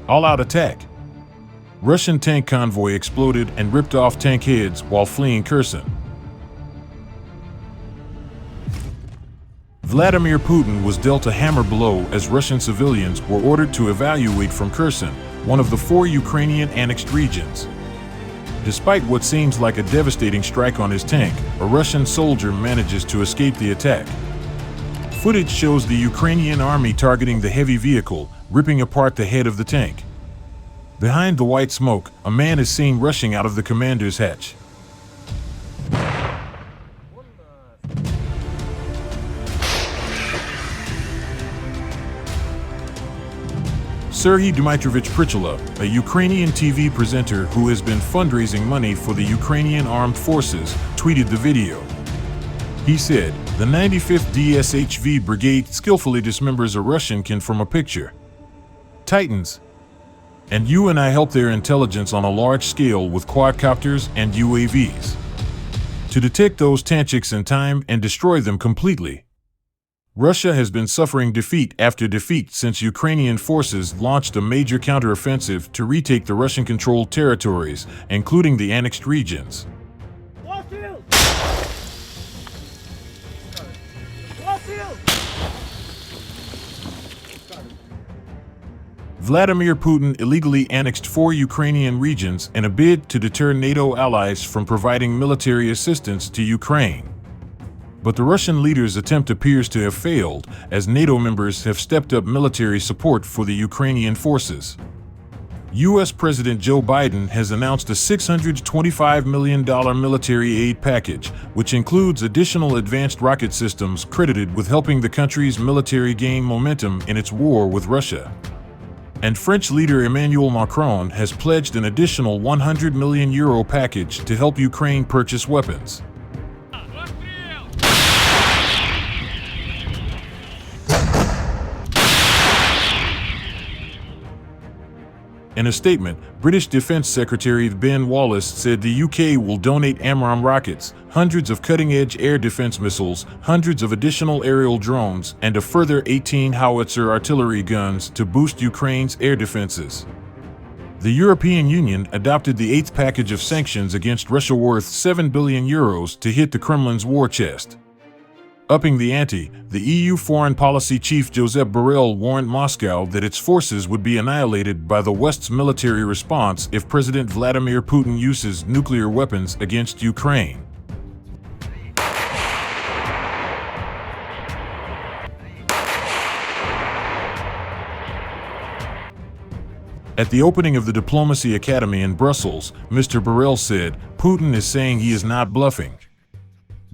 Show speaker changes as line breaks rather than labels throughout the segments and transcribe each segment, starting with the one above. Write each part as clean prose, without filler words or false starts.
All-out attack. Russian tank convoy exploded and ripped off tank heads while fleeing Kherson. Vladimir Putin was dealt a hammer blow as Russian civilians were ordered to evacuate from Kherson, one of the 4 Ukrainian annexed regions. Despite what seems like a devastating strike on his tank, a Russian soldier manages to escape the attack. Footage shows the Ukrainian army targeting the heavy vehicle, ripping apart the head of the tank. Behind the white smoke, a man is seen rushing out of the commander's hatch. Serhiy Dmytrovich Prichula, a Ukrainian TV presenter who has been fundraising money for the Ukrainian armed forces, tweeted the video. He said, "The 95th DSHV Brigade skillfully dismembers a Russian from a picture. Titans. And you and I help their intelligence on a large scale with quadcopters and UAVs. To detect those tanks in time and destroy them completely." Russia has been suffering defeat after defeat since Ukrainian forces launched a major counteroffensive to retake the Russian-controlled territories, including the annexed regions. Vladimir Putin illegally annexed 4 Ukrainian regions in a bid to deter NATO allies from providing military assistance to Ukraine. But the Russian leader's attempt appears to have failed, as NATO members have stepped up military support for the Ukrainian forces. U.S. President Joe Biden has announced a $625 million military aid package, which includes additional advanced rocket systems credited with helping the country's military gain momentum in its war with Russia. And French leader Emmanuel Macron has pledged an additional €100 million package to help Ukraine purchase weapons. In a statement, British Defence Secretary Ben Wallace said the UK will donate AMRAAM rockets, hundreds of cutting-edge air defence missiles, hundreds of additional aerial drones, and a further 18 howitzer artillery guns to boost Ukraine's air defences. The European Union adopted the 8th package of sanctions against Russia worth €7 billion to hit the Kremlin's war chest. Upping the ante, the EU foreign policy chief Josep Borrell warned Moscow that its forces would be annihilated by the West's military response if President Vladimir Putin uses nuclear weapons against Ukraine. At the opening of the Diplomacy Academy in Brussels, Mr. Borrell said, "Putin is saying he is not bluffing.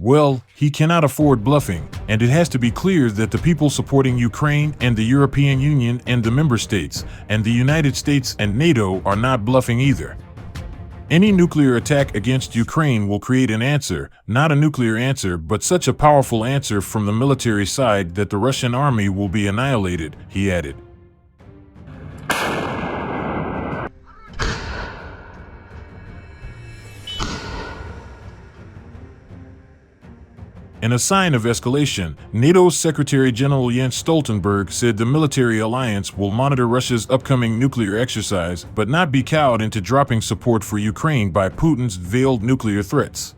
Well, he cannot afford bluffing, and it has to be clear that the people supporting Ukraine and the European Union and the member states, and the United States and NATO are not bluffing either. Any nuclear attack against Ukraine will create an answer, not a nuclear answer, but such a powerful answer from the military side that the Russian army will be annihilated," he added. In a sign of escalation, NATO's Secretary General Jens Stoltenberg said the military alliance will monitor Russia's upcoming nuclear exercise but not be cowed into dropping support for Ukraine by Putin's veiled nuclear threats.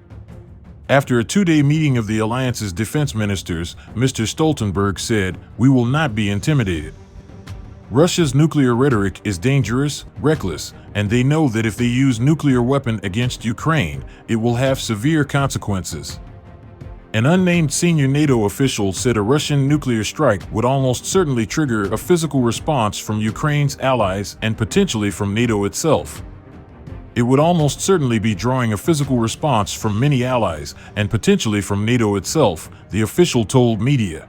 After a 2-day meeting of the alliance's defense ministers, Mr. Stoltenberg said, "We will not be intimidated. Russia's nuclear rhetoric is dangerous, reckless, and they know that if they use nuclear weapon against Ukraine, it will have severe consequences." An unnamed senior NATO official said a Russian nuclear strike would almost certainly trigger a physical response from Ukraine's allies and potentially from NATO itself. It would almost certainly be drawing a physical response from many allies and potentially from NATO itself, the official told media.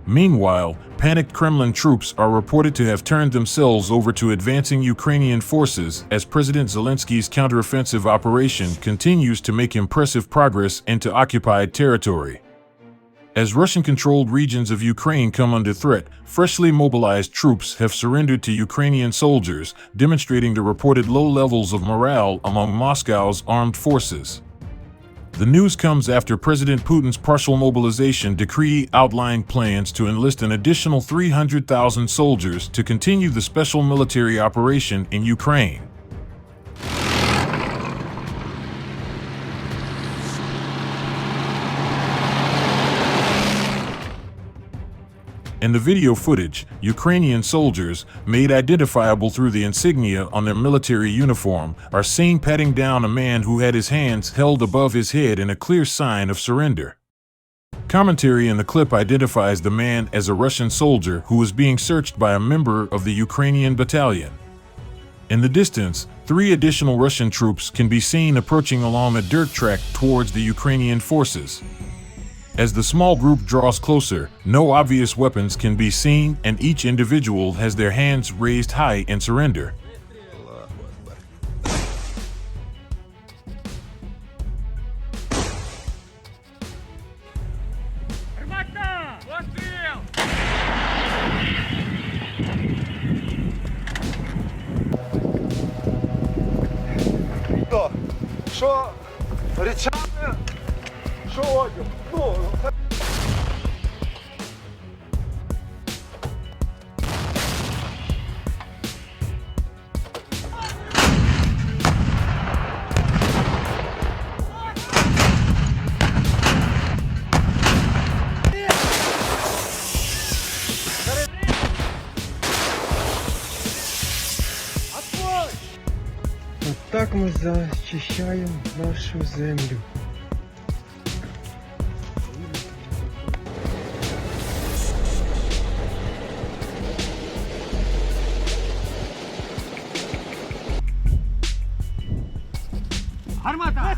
Meanwhile, panicked Kremlin troops are reported to have turned themselves over to advancing Ukrainian forces as President Zelensky's counteroffensive operation continues to make impressive progress into occupied territory. As Russian-controlled regions of Ukraine come under threat, freshly mobilized troops have surrendered to Ukrainian soldiers, demonstrating the reported low levels of morale among Moscow's armed forces. The news comes after President Putin's partial mobilization decree outlined plans to enlist an additional 300,000 soldiers to continue the special military operation in Ukraine. In the video footage, Ukrainian soldiers, made identifiable through the insignia on their military uniform, are seen patting down a man who had his hands held above his head in a clear sign of surrender. Commentary in the clip identifies the man as a Russian soldier who was being searched by a member of the Ukrainian battalion. In the distance, 3 additional Russian troops can be seen approaching along a dirt track towards the Ukrainian forces. As the small group draws closer, no obvious weapons can be seen, and each individual has their hands raised high in surrender.
Що речами, що одяг? Ну,
Так ми зачищаємо нашу землю.
гармата!